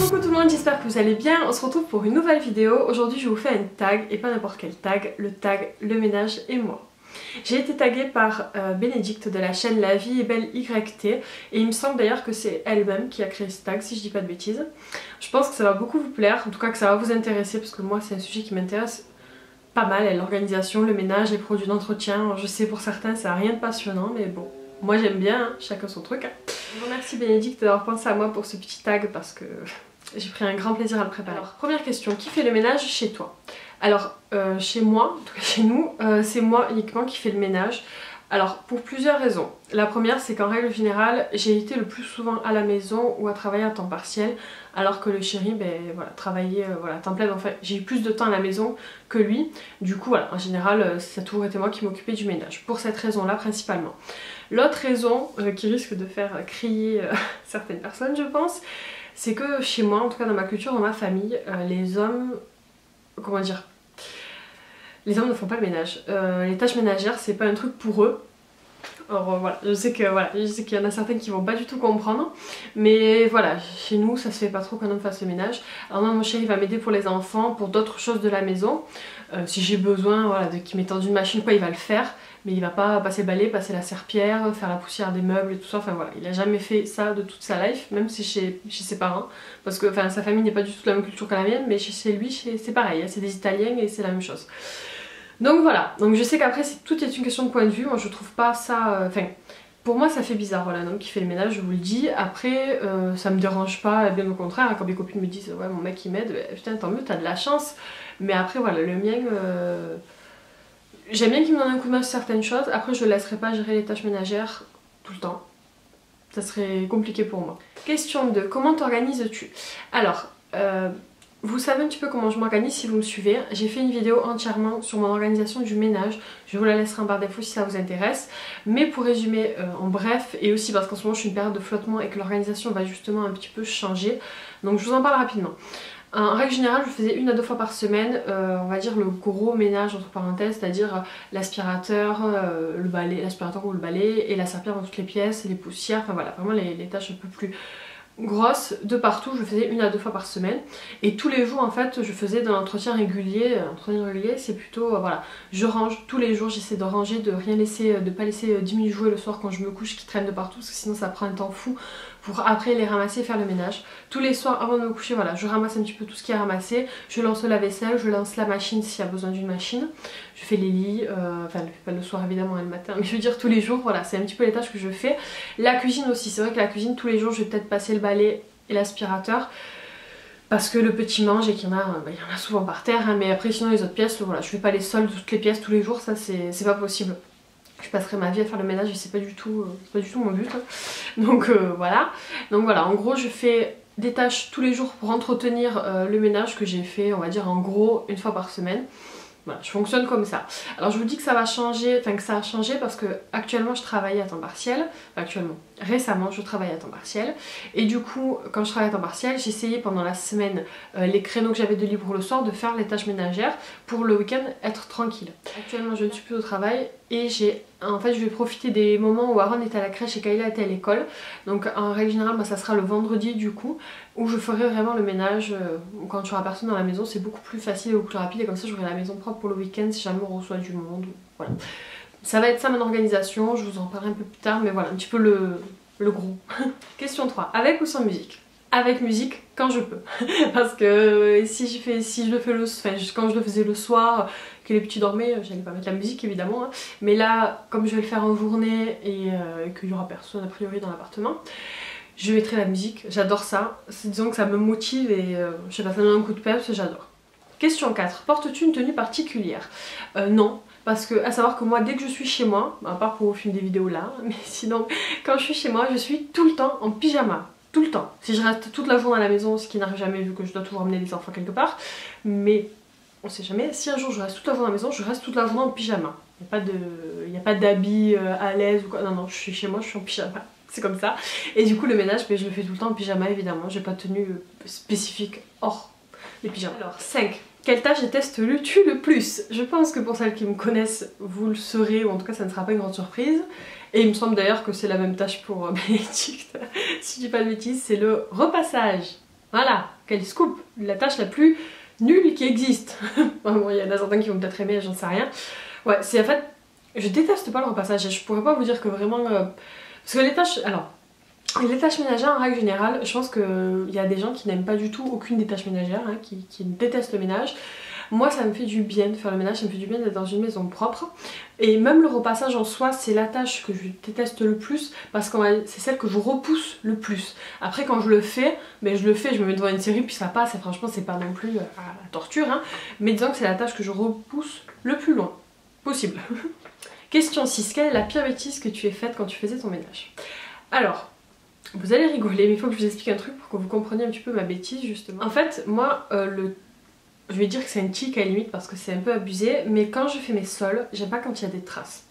Coucou tout le monde, j'espère que vous allez bien. On se retrouve pour une nouvelle vidéo. Aujourd'hui je vous fais un tag, et pas n'importe quel tag, le tag Le Ménage et moi. J'ai été taguée par Bénédicte de la chaîne La Vie est Belle YT, et il me semble d'ailleurs que c'est elle-même qui a créé ce tag, si je dis pas de bêtises. Je pense que ça va beaucoup vous plaire, en tout cas que ça va vous intéresser, parce que moi c'est un sujet qui m'intéresse pas mal, l'organisation, le ménage, les produits d'entretien. Je sais pour certains ça n'a rien de passionnant, mais bon, moi j'aime bien, hein, chacun son truc. Je vous remercie Bénédicte d'avoir pensé à moi pour ce petit tag parce que j'ai pris un grand plaisir à le préparer. Alors, première question, qui fait le ménage chez toi? Alors chez moi, en tout cas chez nous, c'est moi uniquement qui fais le ménage. Alors pour plusieurs raisons. La première, c'est qu'en règle générale, j'ai été le plus souvent à la maison ou à travailler à temps partiel, alors que le chéri, ben voilà, travaillait à temps plein. Enfin, j'ai eu plus de temps à la maison que lui. Du coup, voilà, en général, ça a toujours été moi qui m'occupais du ménage. Pour cette raison-là, principalement. L'autre raison qui risque de faire crier certaines personnes, je pense, c'est que chez moi, en tout cas dans ma culture, dans ma famille, les hommes, comment dire, les hommes ne font pas le ménage. Les tâches ménagères, c'est pas un truc pour eux. Alors voilà, je sais qu'il y en a certaines qui vont pas du tout comprendre, mais voilà, chez nous ça se fait pas trop qu'un homme fasse le ménage. Alors moi mon chéri va m'aider pour les enfants, pour d'autres choses de la maison. Si j'ai besoin voilà, qu'il m'étende une machine quoi, il va le faire, mais il va pas passer le balai, passer la serpillière, faire la poussière des meubles et tout ça. Enfin voilà, il a jamais fait ça de toute sa life, même si chez ses parents, parce que enfin sa famille n'est pas du tout de la même culture que la mienne, mais chez lui c'est pareil, c'est des Italiens et c'est la même chose. Donc voilà, donc je sais qu'après tout est une question de point de vue, moi je trouve pas ça, enfin pour moi ça fait bizarre, voilà, un homme qui fait le ménage, je vous le dis. Après ça me dérange pas, bien au contraire, quand mes copines me disent ouais mon mec il m'aide, putain tant mieux, t'as de la chance. Mais après voilà, le mien, j'aime bien qu'il me donne un coup de main sur certaines choses, après je le laisserai pas gérer les tâches ménagères tout le temps, ça serait compliqué pour moi. Question 2, comment t'organises-tu? Alors, vous savez un petit peu comment je m'organise si vous me suivez. J'ai fait une vidéo entièrement sur mon organisation du ménage. Je vous la laisserai en barre d'infos si ça vous intéresse. Mais pour résumer en bref, et aussi parce qu'en ce moment je suis une période de flottement et que l'organisation va justement un petit peu changer. Donc je vous en parle rapidement. En règle générale, je faisais 1 à 2 fois par semaine, on va dire le gros ménage entre parenthèses, c'est-à-dire l'aspirateur, le balai, l'aspirateur ou le balai et la serpillière dans toutes les pièces, les poussières, enfin voilà, vraiment les tâches un peu plus grosse de partout. Je faisais 1 à 2 fois par semaine, et tous les jours en fait je faisais de l'entretien régulier. L'entretien régulier c'est plutôt voilà, je range tous les jours, j'essaie de ranger, de rien laisser, de pas laisser 10 minutes jouer le soir quand je me couche qui traînent de partout, parce que sinon ça prend un temps fou pour après les ramasser et faire le ménage. Tous les soirs avant de me coucher, voilà, je ramasse un petit peu tout ce qui est ramassé, je lance la vaisselle, je lance la machine s'il y a besoin d'une machine, je fais les lits, enfin je le fais pas le soir évidemment et le matin, mais je veux dire tous les jours, voilà, c'est un petit peu les tâches que je fais. La cuisine aussi, c'est vrai que la cuisine tous les jours je vais peut-être passer le balai et l'aspirateur, parce que le petit mange et qu'il y en a, il y en a souvent par terre, hein, mais après sinon les autres pièces, voilà, je fais pas les sols de toutes les pièces tous les jours, ça c'est pas possible. Je passerai ma vie à faire le ménage et c'est pas du tout mon but, hein. Donc voilà. Donc voilà, en gros je fais des tâches tous les jours pour entretenir le ménage que j'ai fait, on va dire en gros 1 fois par semaine. Voilà, je fonctionne comme ça. Alors je vous dis que ça va changer, enfin que ça a changé parce que actuellement je travaille à temps partiel. Actuellement, récemment je travaille à temps partiel. Et du coup, quand je travaille à temps partiel, j'essayais pendant la semaine, les créneaux que j'avais de libre le soir, de faire les tâches ménagères pour le week-end être tranquille. Actuellement je ne suis plus au travail et en fait je vais profiter des moments où Aaron est à la crèche et Kayla était à l'école. Donc en règle générale, moi ça sera le vendredi du coup, où je ferai vraiment le ménage. Quand tu auras personne dans la maison, c'est beaucoup plus facile et beaucoup plus rapide, et comme ça j'aurai la maison propre pour le week-end si jamais on reçoit du monde. Voilà. Ça va être ça mon organisation, je vous en parlerai un peu plus tard, mais voilà un petit peu le gros. Question 3, avec ou sans musique? Avec musique quand je peux. Parce que si je le fais quand je le faisais le soir, que les petits dormaient, j'allais pas mettre la musique évidemment, hein. Mais là, comme je vais le faire en journée et qu'il y aura personne a priori dans l'appartement, je mettrai la musique, j'adore ça. Disons que ça me motive et je sais pas, ça me donne un coup de peps, j'adore. Question 4, portes-tu une tenue particulière? Non. Parce que, à savoir que moi, dès que je suis chez moi, à part pour filmer des vidéos là, mais sinon, quand je suis chez moi, je suis tout le temps en pyjama. Tout le temps. Si je reste toute la journée à la maison, ce qui n'arrive jamais vu que je dois toujours emmener les enfants quelque part, mais on sait jamais, si un jour je reste toute la journée à la maison, je reste toute la journée en pyjama. Il n'y a pas d'habits à l'aise ou quoi, non, je suis chez moi, je suis en pyjama. C'est comme ça. Et du coup le ménage, je le fais tout le temps en pyjama évidemment, j'ai pas de tenue spécifique hors les pyjamas. Alors 5. Quelle tâche détestes-tu le plus? Je pense que pour celles qui me connaissent, vous le saurez, ou en tout cas ça ne sera pas une grande surprise. Et il me semble d'ailleurs que c'est la même tâche pour Bénédicte, si je dis pas de bêtises, c'est le repassage. Voilà, quel scoop, la tâche la plus nulle qui existe. Bon, il y en a certains qui vont peut-être aimer, j'en sais rien. Ouais, c'est en fait, je déteste pas le repassage, je pourrais pas vous dire que vraiment... parce que les tâches, alors, les tâches ménagères en règle générale, je pense qu'il y a des gens qui n'aiment pas du tout aucune des tâches ménagères, hein, qui détestent le ménage. Moi ça me fait du bien de faire le ménage, ça me fait du bien d'être dans une maison propre. Et même le repassage en soi, c'est la tâche que je déteste le plus parce que c'est celle que je repousse le plus. Après quand je le fais, ben je me mets devant une série puis ça passe et franchement c'est pas non plus la torture. Hein. Mais disons que c'est la tâche que je repousse le plus loin possible. Question 6. Quelle est la pire bêtise que tu aies faite quand tu faisais ton ménage? Alors, vous allez rigoler mais il faut que je vous explique un truc pour que vous compreniez un petit peu ma bêtise justement. En fait, moi, je vais dire que c'est un tic à la limite parce que c'est un peu abusé, mais quand je fais mes sols, j'aime pas quand il y a des traces.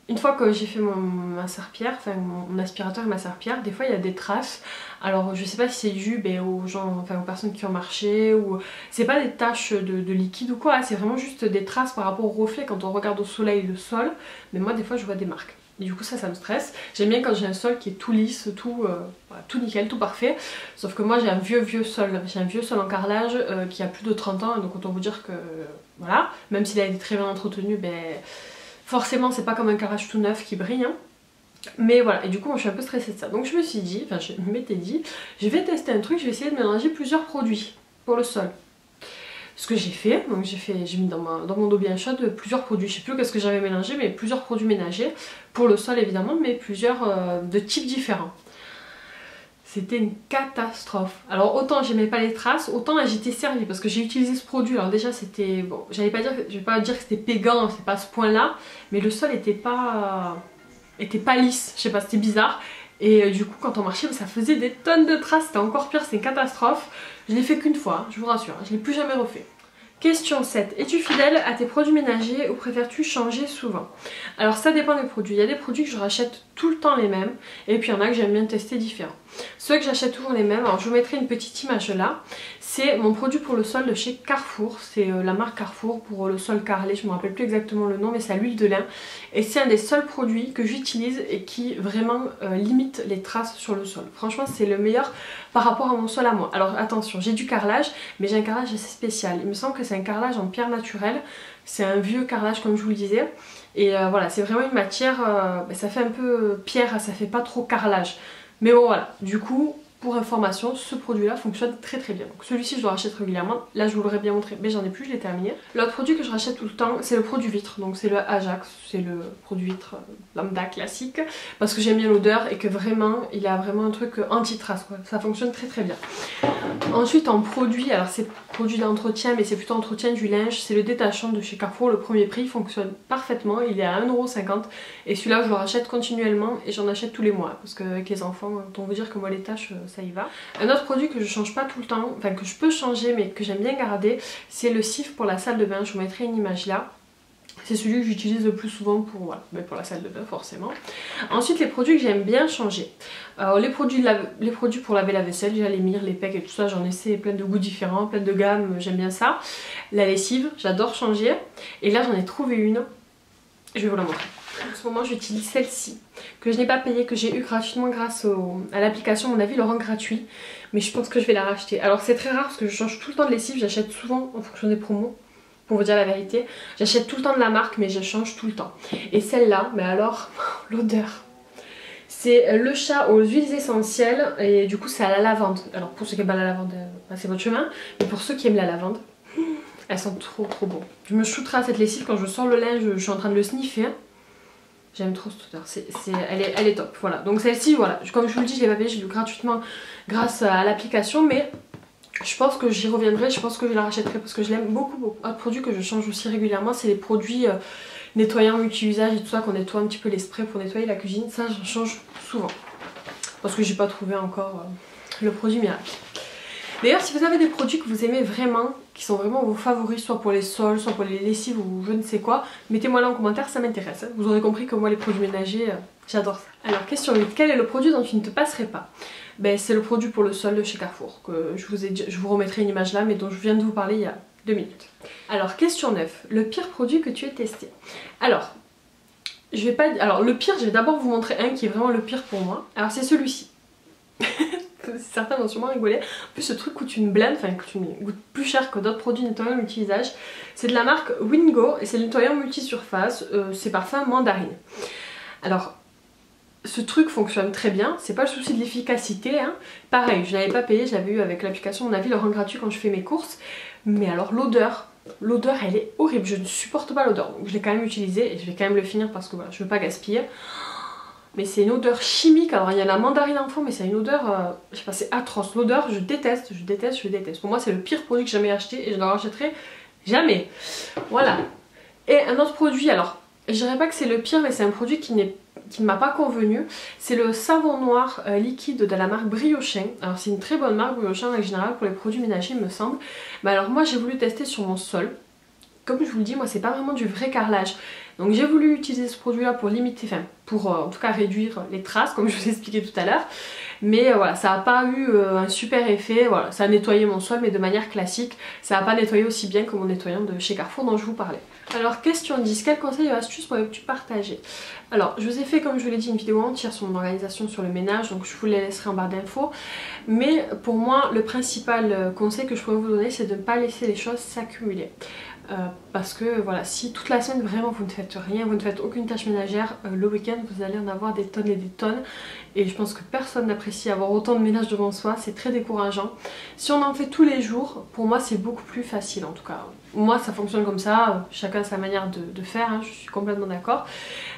Une fois que j'ai fait ma serpillière, enfin mon aspirateur et ma serpillière, des fois il y a des traces. Alors je sais pas si c'est dû aux gens, enfin aux personnes qui ont marché ou... C'est pas des taches de liquide ou quoi, hein, c'est vraiment juste des traces par rapport au reflet quand on regarde au soleil le sol. Mais moi des fois je vois des marques. Et du coup ça me stresse. J'aime bien quand j'ai un sol qui est tout lisse, tout nickel, tout parfait. Sauf que moi j'ai un vieux sol, j'ai un vieux sol en carrelage qui a plus de 30 ans. Donc autant vous dire que voilà, même s'il a été très bien entretenu, ben forcément c'est pas comme un carrelage tout neuf qui brille. Hein. Mais voilà, et du coup moi je suis un peu stressée de ça. Donc je me suis dit, enfin je m'étais dit, je vais tester un truc, je vais essayer de mélanger plusieurs produits pour le sol. Ce que j'ai fait, donc j'ai mis dans mon eau bien chaude plusieurs produits, je sais plus qu'est-ce que j'avais mélangé, mais plusieurs produits ménagers, pour le sol évidemment, mais plusieurs de types différents. C'était une catastrophe. Alors autant j'aimais pas les traces, autant là j'étais servie parce que j'ai utilisé ce produit. Alors déjà c'était, bon, je vais pas dire que c'était pégant, c'est pas à ce point là, mais le sol était pas lisse, je sais pas, c'était bizarre. Et du coup quand on marchait ça faisait des tonnes de traces, c'était encore pire, c'était une catastrophe. Je l'ai fait qu'une fois, je vous rassure, je l'ai plus jamais refait. Question 7. Es-tu fidèle à tes produits ménagers ou préfères-tu changer souvent? Alors ça dépend des produits. Il y a des produits que je rachète tout le temps les mêmes et puis il y en a que j'aime bien tester différents. Ceux que j'achète toujours les mêmes, alors je vous mettrai une petite image là. C'est mon produit pour le sol de chez Carrefour. C'est la marque Carrefour pour le sol carrelé. Je ne me rappelle plus exactement le nom mais c'est à l'huile de lin. Et c'est un des seuls produits que j'utilise et qui vraiment limite les traces sur le sol. Franchement c'est le meilleur par rapport à mon sol à moi. Alors attention, j'ai du carrelage mais j'ai un carrelage assez spécial. Il me semble que c'est un carrelage en pierre naturelle. C'est un vieux carrelage comme je vous le disais. Et voilà, c'est vraiment une matière, ça fait un peu pierre, ça fait pas trop carrelage. Mais bon voilà, du coup, pour information, ce produit là fonctionne très très bien. Donc celui-ci je le rachète régulièrement, là je vous l'aurais bien montré mais j'en ai plus, je l'ai terminé. L'autre produit que je rachète tout le temps c'est le produit vitre, donc c'est le Ajax, c'est le produit vitre lambda classique. Parce que j'aime bien l'odeur et que vraiment il a vraiment un truc anti-trace quoi, ça fonctionne très très bien. Ensuite en produit, alors c'est produit d'entretien mais c'est plutôt entretien du linge, c'est le détachant de chez Carrefour, le premier prix, il fonctionne parfaitement, il est à 1,50 € et celui-là je le rachète continuellement et j'en achète tous les mois parce qu'avec les enfants, autant vous dire que moi les tâches ça y va. Un autre produit que je change pas tout le temps, enfin que je peux changer mais que j'aime bien garder, c'est le cif pour la salle de bain, je vous mettrai une image là. C'est celui que j'utilise le plus souvent pour, voilà, pour la salle de bain forcément. Ensuite les produits que j'aime bien changer. Alors les produits pour laver la vaisselle, déjà les mires, les pecs et tout ça, j'en essaie plein de goûts différents, plein de gammes, j'aime bien ça. La lessive, j'adore changer. Et là j'en ai trouvé une, je vais vous la montrer. En ce moment j'utilise celle-ci, que je n'ai pas payée, que j'ai eu gratuitement grâce à l'application, à mon avis le rend gratuit. Mais je pense que je vais la racheter. Alors c'est très rare parce que je change tout le temps de lessive, j'achète souvent en fonction des promos. Pour vous dire la vérité, j'achète tout le temps de la marque mais je change tout le temps. Et celle-là, mais alors, l'odeur. C'est le chat aux huiles essentielles et du coup c'est à la lavande. Alors pour ceux qui aiment pas la lavande, passez votre chemin. Mais pour ceux qui aiment la lavande, elles sont trop trop bonnes. Je me shooterai à cette lessive quand je sors le linge, je suis en train de le sniffer. J'aime trop cette odeur, elle est top. Voilà, donc celle-ci, voilà, comme je vous le dis, je l'ai pas payée, j'ai eu gratuitement grâce à l'application, mais je pense que j'y reviendrai, je pense que je la rachèterai parce que je l'aime beaucoup beaucoup. Autre produit que je change aussi régulièrement, c'est les produits nettoyants multi-usage et tout ça, qu'on nettoie un petit peu les sprays pour nettoyer la cuisine. Ça, j'en change souvent parce que j'ai pas trouvé encore le produit miracle. D'ailleurs, si vous avez des produits que vous aimez vraiment, qui sont vraiment vos favoris, soit pour les sols, soit pour les lessives ou je ne sais quoi, mettez-moi là en commentaire, ça m'intéresse. Vous aurez compris que moi les produits ménagers, j'adore ça. Alors question 8, quel est le produit dont tu ne te passerais pas? Ben, c'est le produit pour le sol de chez Carrefour, que je vous remettrai une image là, mais dont je viens de vous parler il y a 2 minutes. Alors question 9, le pire produit que tu aies testé? Alors, le pire, je vais d'abord vous montrer un qui est vraiment le pire pour moi. Alors c'est celui-ci. certains vont sûrement rigoler. En plus ce truc coûte une blinde, enfin coûte plus cher que d'autres produits nettoyants multi-usage. C'est de la marque Wingo et c'est le nettoyant multi-surface, c'est parfum mandarine. Alors ce truc fonctionne très bien, c'est pas le souci de l'efficacité, hein. Pareil, je l'avais pas payé, je l'avais eu avec l'application Mon Avis, le rend gratuit quand je fais mes courses. Mais alors l'odeur elle est horrible, je ne supporte pas l'odeur. Donc je l'ai quand même utilisé et je vais quand même le finir parce que voilà, je veux pas gaspiller. Mais c'est une odeur chimique, alors il y a la mandarine en fond mais c'est une odeur, je sais pas, c'est atroce. L'odeur je déteste. Pour moi c'est le pire produit que j'ai jamais acheté et je ne le rachèterai jamais. Voilà. Et un autre produit, alors je dirais pas que c'est le pire mais c'est un produit qui ne m'a pas convenu, c'est le savon noir liquide de la marque Briochin. Alors c'est une très bonne marque Briochin en général pour les produits ménagers il me semble. Mais alors moi j'ai voulu tester sur mon sol. Comme je vous le dis, moi c'est pas vraiment du vrai carrelage. Donc j'ai voulu utiliser ce produit là pour limiter, enfin pour en tout cas réduire les traces comme je vous ai expliqué tout à l'heure. Mais voilà, ça n'a pas eu un super effet, voilà, ça a nettoyé mon sol mais de manière classique. Ça n'a pas nettoyé aussi bien que mon nettoyant de chez Carrefour dont je vous parlais. Alors question 10, quels conseils et astuces pourrais-tu partager? Alors je vous ai fait comme je vous l'ai dit une vidéo entière sur mon organisation sur le ménage, donc je vous les laisserai en barre d'infos. Mais pour moi le principal conseil que je pourrais vous donner c'est de ne pas laisser les choses s'accumuler. Parce que voilà, si toute la semaine vraiment vous ne faites rien, vous ne faites aucune tâche ménagère, le week-end vous allez en avoir des tonnes et des tonnes. Et je pense que personne n'apprécie avoir autant de ménage devant soi, c'est très décourageant. Si on en fait tous les jours, pour moi c'est beaucoup plus facile en tout cas. Moi ça fonctionne comme ça, chacun a sa manière de faire, hein, je suis complètement d'accord.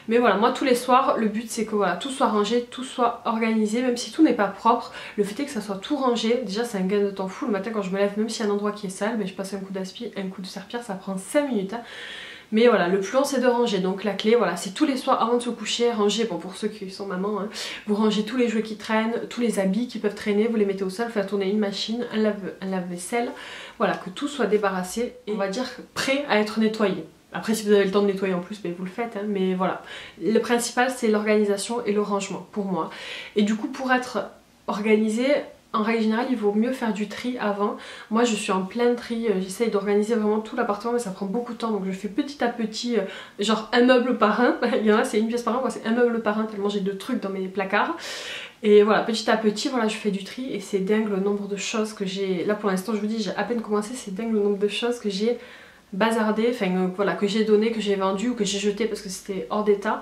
Mais voilà, moi tous les soirs, le but c'est que voilà, tout soit rangé, tout soit organisé, même si tout n'est pas propre. Le fait est que ça soit tout rangé, déjà c'est un gain de temps fou. Le matin quand je me lève, même s'il y a un endroit qui est sale, ben, je passe un coup d'aspi, un coup de serpillère, ça prend 5 minutes. Hein. Mais voilà, le plus long c'est de ranger, donc la clé voilà, c'est tous les soirs avant de se coucher, ranger, bon pour ceux qui sont mamans, hein, vous rangez tous les jouets qui traînent, tous les habits qui peuvent traîner, vous les mettez au sol, faites tourner une machine, un lave-vaisselle, voilà, que tout soit débarrassé et on va dire prêt à être nettoyé. Après si vous avez le temps de nettoyer en plus, ben, vous le faites, hein, mais voilà. Le principal c'est l'organisation et le rangement pour moi. Et du coup pour être organisé, en règle générale il vaut mieux faire du tri avant. Moi je suis en plein tri, j'essaye d'organiser vraiment tout l'appartement mais ça prend beaucoup de temps donc je fais petit à petit, genre un meuble par un. Il y en a c'est une pièce par un, moi c'est un meuble par un tellement j'ai de trucs dans mes placards. Et voilà, petit à petit, voilà, je fais du tri et c'est dingue le nombre de choses que j'ai. Là pour l'instant je vous dis j'ai à peine commencé, c'est dingue le nombre de choses que j'ai bazardé, enfin voilà, que j'ai donné, que j'ai vendu ou que j'ai jeté parce que c'était hors d'état.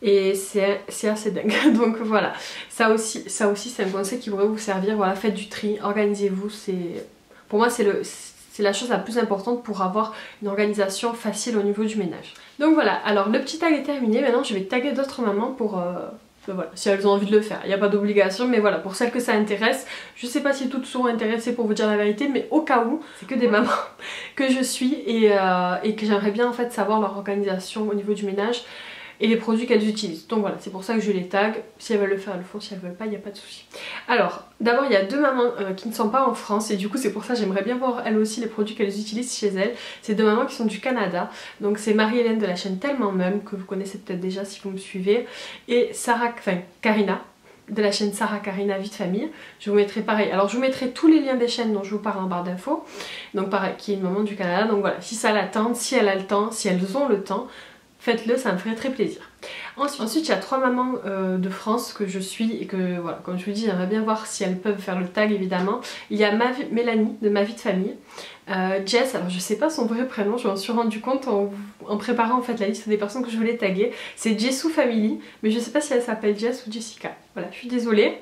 Et c'est assez dingue. Donc voilà, ça aussi c'est un conseil qui pourrait vous servir. Voilà, faites du tri, organisez-vous. Pour moi c'est la chose la plus importante pour avoir une organisation facile au niveau du ménage. Donc voilà, alors le petit tag est terminé. Maintenant je vais taguer d'autres mamans pour... voilà, si elles ont envie de le faire, il n'y a pas d'obligation, mais voilà, pour celles que ça intéresse, je sais pas si toutes seront intéressées pour vous dire la vérité, mais au cas où, c'est que des mamans que je suis et que j'aimerais bien en fait savoir leur organisation au niveau du ménage et les produits qu'elles utilisent. Donc voilà, c'est pour ça que je les tag. Si elles veulent le faire, elles le font. Si elles veulent pas, il n'y a pas de souci. Alors, d'abord, il y a deux mamans qui ne sont pas en France et du coup, c'est pour ça que j'aimerais bien voir elles aussi les produits qu'elles utilisent chez elles. C'est deux mamans qui sont du Canada. Donc c'est Marie-Hélène de la chaîne Tellement Mum, que vous connaissez peut-être déjà si vous me suivez, et Karina de la chaîne Sarah Karina Vie de Famille. Je vous mettrai pareil. Alors je vous mettrai tous les liens des chaînes dont je vous parle en barre d'infos. Donc pareil, qui est une maman du Canada. Donc voilà, si ça l'attend, si elle a le temps, si elles ont le temps, faites-le, ça me ferait très plaisir. Ensuite il y a trois mamans de France que je suis et que voilà, comme je vous dis, j'aimerais bien voir si elles peuvent faire le tag évidemment. Il y a Mélanie de Ma Vie de Famille, Jess, alors je sais pas son vrai prénom, je m'en suis rendu compte en préparant en fait la liste des personnes que je voulais taguer. C'est Jessou Family, mais je sais pas si elle s'appelle Jess ou Jessica. Voilà, je suis désolée.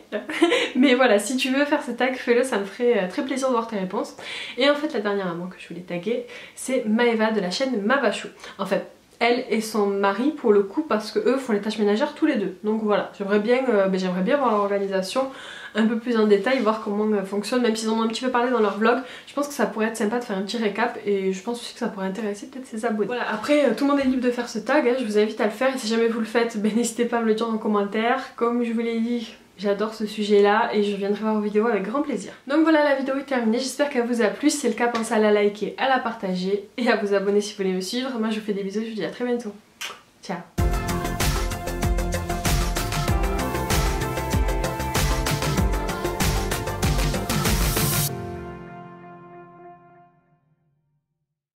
Mais voilà, si tu veux faire ce tag, fais-le, ça me ferait très plaisir de voir tes réponses. Et en fait la dernière maman que je voulais taguer, c'est Maëva de la chaîne Mavachou. En fait, elle et son mari pour le coup parce que eux font les tâches ménagères tous les deux. Donc voilà, j'aimerais bien voir leur organisation un peu plus en détail, voir comment fonctionne, même s'ils en ont un petit peu parlé dans leur vlog. Je pense que ça pourrait être sympa de faire un petit récap et je pense aussi que ça pourrait intéresser peut-être ses abonnés. Voilà, après tout le monde est libre de faire ce tag, hein, je vous invite à le faire et si jamais vous le faites, n'hésitez pas à me le dire en commentaire. Comme je vous l'ai dit, j'adore ce sujet là et je viendrai voir vos vidéos avec grand plaisir. Donc voilà, la vidéo est terminée, j'espère qu'elle vous a plu. Si c'est le cas, pensez à la liker, à la partager et à vous abonner si vous voulez me suivre. Moi je vous fais des bisous, je vous dis à très bientôt. Ciao.